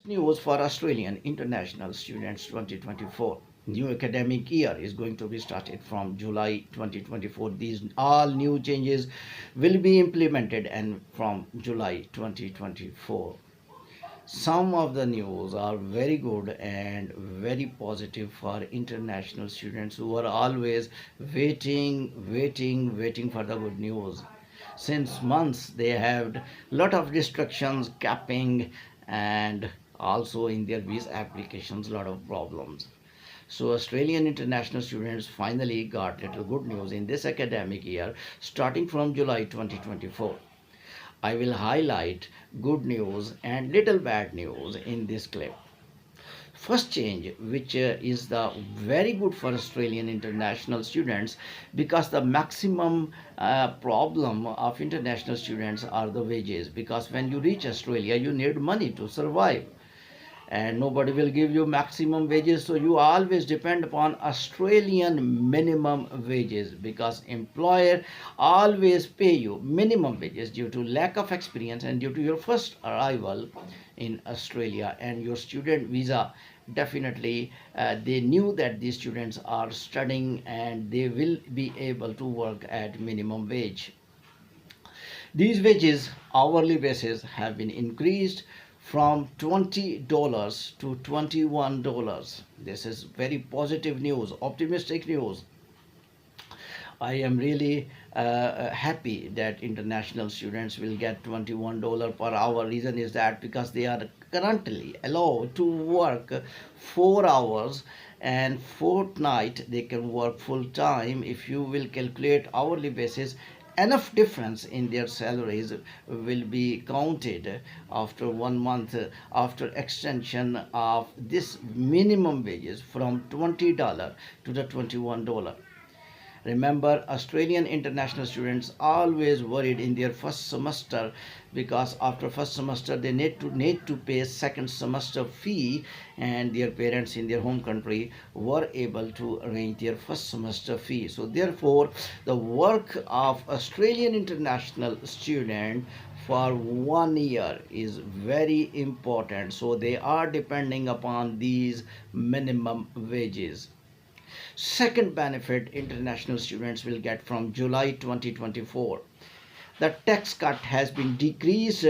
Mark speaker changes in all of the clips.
Speaker 1: News for Australian international students 2024. New academic year is going to be started from July 2024. These all new changes will be implemented and from July 2024. Some of the news are very good and very positive for international students who are always waiting for the good news. Since months they have lot of restrictions, capping, and also in their visa applications lot of problems. So Australian international students finally got little good news in this academic year starting from July 2024. I will highlight good news and little bad news in this clip. First change, which is the very good for Australian international students, because the maximum problem of international students are the wages, because when you reach Australia you need money to survive and nobody will give you maximum wages, so you always depend upon Australian minimum wages, because employer always pay you minimum wages due to lack of experience and due to your first arrival in Australia. And your student visa, definitely they knew that these students are studying and they will be able to work at minimum wage. These wages, hourly basis, have been increased from $20 to $21. This is very positive news, optimistic news. I am really happy that international students will get $21 per hour. Reason is that because they are currently allowed to work 4 hours, and fortnight they can work full time. If you will calculate hourly basis, enough difference in their salaries will be counted after 1 month after extension of this minimum wages from $20 to the $21. Remember, Australian international students always worried in their first semester, because after first semester they need to pay second semester fee, and their parents in their home country were able to arrange their first semester fee. So therefore, the work of Australian international student for 1 year is very important. So they are depending upon these minimum wages. Second benefit international students will get from July 2024. The tax cut has been decreased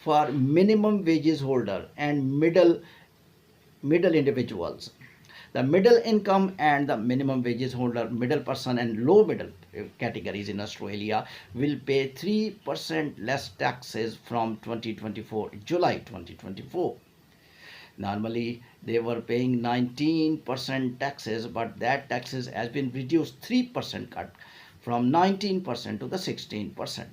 Speaker 1: for minimum wages holder and middle individuals. The middle income and the minimum wages holder, middle person and low middle categories in Australia will pay 3% less taxes from 2024, July 2024. Normally they were paying 19% taxes, but that taxes has been reduced 3% cut from 19% to the 16%.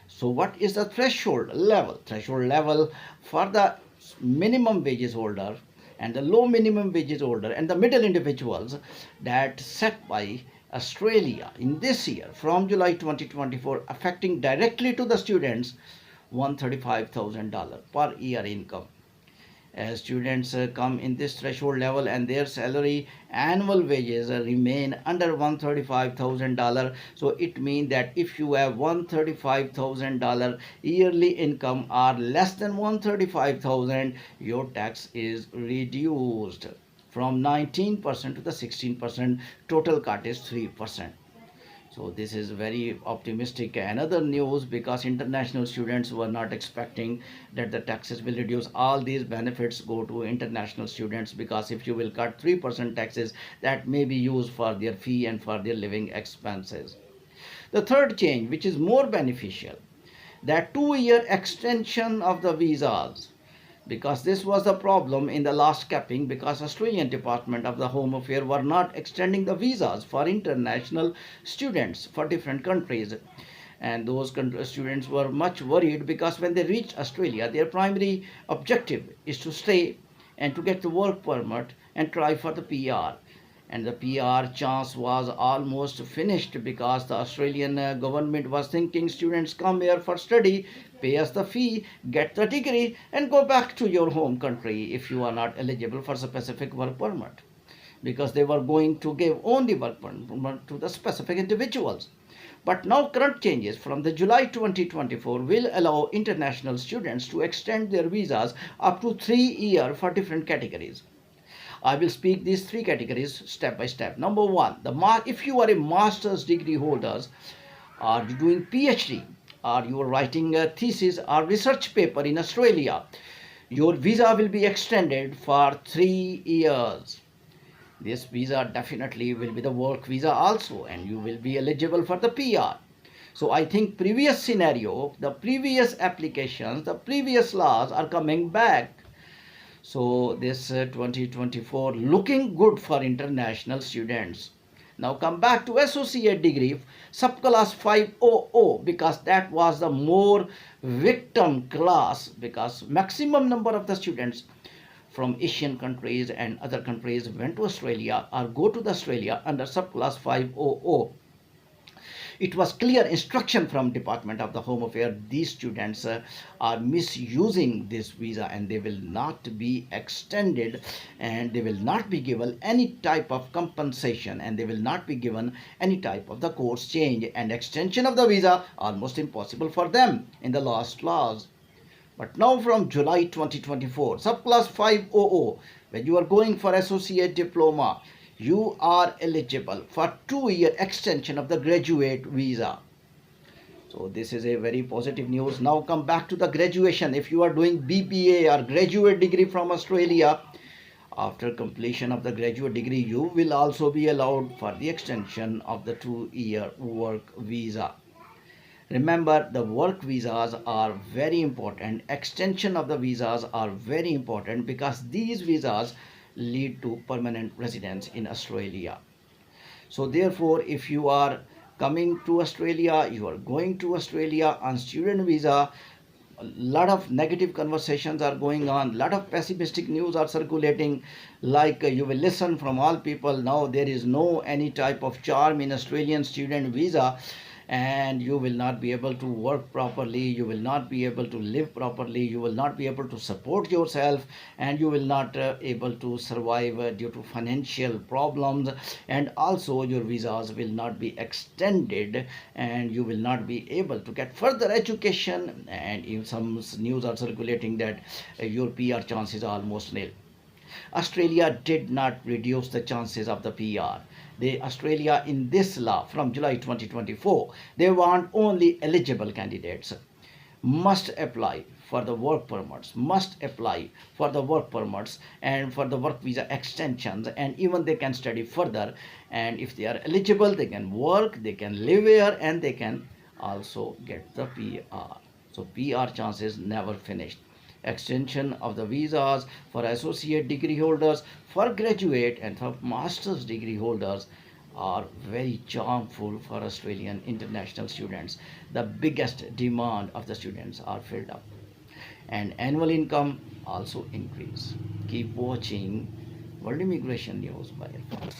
Speaker 1: So what is the threshold level? Threshold level for the minimum wages holder and the low minimum wages holder and the middle individuals, that set by Australia in this year from July 2024, affecting directly to the students $135,000 per year income. As students come in this threshold level and their salary annual wages remain under $135,000, so it means that if you have $135,000 yearly income or less than $135,000, your tax is reduced from 19% to the 16%. Total cut is 3%. So this is very optimistic. Another news, because international students were not expecting that the taxes will reduce. All these benefits go to international students, because if you will cut 3% taxes, that may be used for their fee and for their living expenses. The third change, which is more beneficial, that 2 year extension of the visas, because this was the problem in the last capping, because Australian Department of the Home Affairs were not extending the visas for international students for different countries, and those students were much worried, because when they reached Australia their primary objective is to stay and to get the work permit and try for the PR, and the PR chance was almost finished, because the Australian government was thinking students come here for study, pay us the fee, get the degree, and go back to your home country if you are not eligible for specific work permit, because they were going to give only work permit to the specific individuals. But now current changes from the July 2024 will allow international students to extend their visas up to 3 years for different categories. I will speak these three categories step by step. Number one, if you are a master's degree holder, are you doing PhD, are you writing a thesis or research paper in Australia, your visa will be extended for 3 years. This visa definitely will be the work visa also, and you will be eligible for the PR. So I think previous scenario, the previous applications, the previous laws are coming back. So this 2024 looking good for international students. Now come back to associate degree subclass 500, because that was the more victim class, because maximum number of the students from Asian countries and other countries went to Australia or go to the Australia under subclass 500. It was clear instruction from Department of the Home Affairs. These students are misusing this visa, and they will not be extended, and they will not be given any type of compensation, and they will not be given any type of the course change, and extension of the visa almost impossible for them in the last laws. But now from July 2024, subclass 500, when you are going for associate diploma, you are eligible for 2 year extension of the graduate visa. So this is a very positive news. Now come back to the graduation. If you are doing BBA or graduate degree from Australia, after completion of the graduate degree, you will also be allowed for the extension of the 2 year work visa. Remember, the work visas are very important. Extension of the visas are very important, because these visas lead to permanent residence in Australia. So therefore, if you are coming to Australia, you are going to Australia on student visa, a lot of negative conversations are going on, a lot of pessimistic news are circulating, like you will listen from all people, now there is no any type of charm in Australian student visa, and you will not be able to work properly, you will not be able to live properly, you will not be able to support yourself, and you will not able to survive due to financial problems, and also your visas will not be extended, and you will not be able to get further education, and if some news are circulating that your PR chances are almost nil. Australia did not reduce the chances of the PR. Australia in this law from July 2024, they want only eligible candidates must apply for the work permits, must apply for the work permits and for the work visa extensions, and even they can study further, and if they are eligible they can work, they can live here, and they can also get the PR. So PR chances never finished. Extension of the visas for associate degree holders, for graduate and for master's degree holders are very charmful for Australian international students. The biggest demand of the students are filled up, and annual income also increase. Keep watching World Immigration News by Irfan.